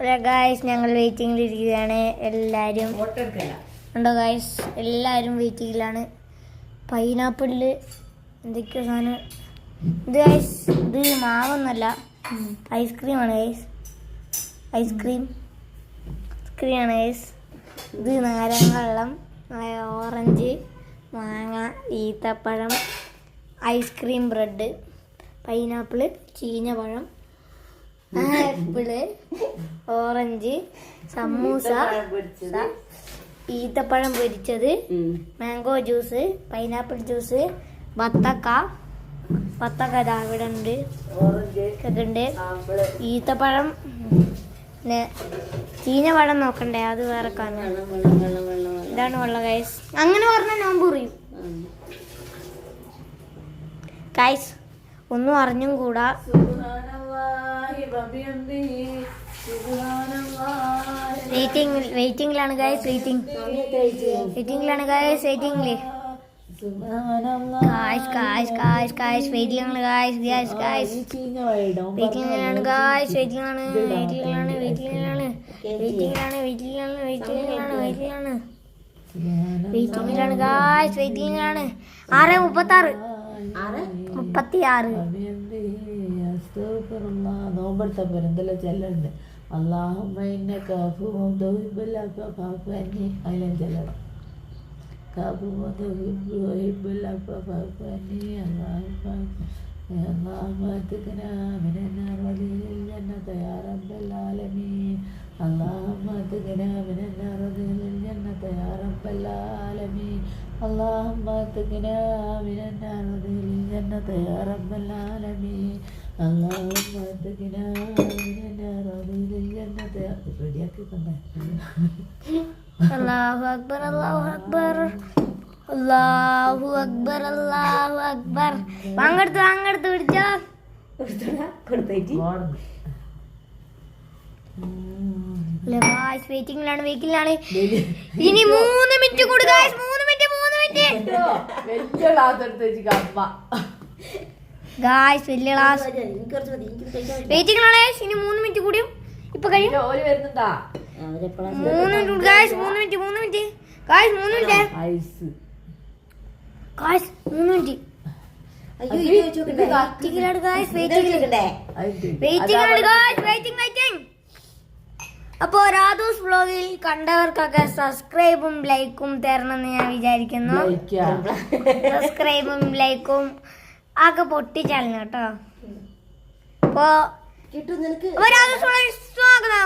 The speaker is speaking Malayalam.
ഗായ്സ് ഞങ്ങൾ വെയിറ്റിംഗിലിരിക്കുകയാണ്. എല്ലാവരും ഉണ്ടോ ഗായ്സ്? എല്ലാവരും വെയിറ്റിംഗിലാണ്. പൈനാപ്പിളില് എന്തൊക്കെയോ സാധനം. ഇത് ഗായ്സ് ഇത് മാവൊന്നുമല്ല, ഐസ്ക്രീമാണ് ഗായ്സ്. ഐസ്ക്രീമാണ് ഗായ്സ്. ഇത് നാരങ്ങ വെള്ളം, ഓറഞ്ച്, മാങ്ങ, ഈത്തപ്പഴം, ഐസ്ക്രീം ബ്രെഡ്, പൈനാപ്പിള്, ചീഞ്ഞപഴം, ആപ്പിള്, ഓറഞ്ച്, സമൂസ, ഈത്തപ്പഴം പൊരിച്ചത്, മാംഗോ ജ്യൂസ്, പൈനാപ്പിൾ ജ്യൂസ്, ബത്തക്ക ഇതാ ഇവിടെ ഉണ്ട്, ഉണ്ട് ഈത്തപ്പഴം, പിന്നെ ചീഞ്ഞപഴം നോക്കണ്ടേ, അത് വേറെ കാണാം. ഇതാണ് വെള്ളം ഗൈസ്. അങ്ങനെ പറഞ്ഞാൽ നോമ്പ് പറയും ഗൈസ്. ഒന്നും അറിഞ്ഞും കൂടാ. വെയിറ്റിംഗിലാണ് ഗൈസ്. വെയിറ്റിംഗിലാണ് ഗൈസ്. വെയിറ്റിംഗിലാണ് ഗായ്സ്. 6:36 നോമ്പെടുത്തപ്പോ എന്തെല്ലാം ചെല്ലുണ്ട്. അല്ലാഹുമ്മ ഇന്നക അഫുവ്വുൻ തുഹിബ്ബുൽ അഫ്വ ഫഅഫു അന്നി. അതിലും ചെല്ലണം. അല്ലാഹുമ്മ തുഹിബ്ബുൽ അഫ്വ ഫഅഫു അന്നി. اللهم اتقنا من النار وادخلنا الجنة يا رب العالمين. اللهم اتقنا من النار وادخلنا الجنة يا رب العالمين. اللهم اتقنا من النار وادخلنا الجنة يا رب العالمين. اللهم اتقنا من النار وادخلنا الجنة يا അല്ലാഹു അക്ബർ. അല്ലാഹു അക്ബർ. അല്ലാഹു അക്ബർ. അല്ലാഹു അക്ബർ. അങ്ങടുത്ത് പിടിച്ചോ. വെയിറ്റിംഗിലാണ്. ഇനി 3 മിനിറ്റ് കൂടി ഗൈസ്. 3 minute guys. വലിയ ക്ലാസ് വെയിറ്റിംഗിലാണ്. ഇനി 3 മിനിറ്റ് കൂടിയും ഇപ്പൊ കഴിയും. 3 minute guys. 3 minute guys. 3 minute guys. 3 minute. അപ്പോ രാധൂസ് വ്ലോഗിൽ കണ്ടവർക്കൊക്കെ സബ്സ്ക്രൈബും ലൈക്കും തരണമെന്ന് ഞാൻ വിചാരിക്കുന്നു. സബ്സ്ക്രൈബും ലൈക്കും ആകെ പൊട്ടിച്ചാലും കേട്ടോ. അപ്പോ രാധൂസ് വ്ലോഗിൽ സ്വാഗതം.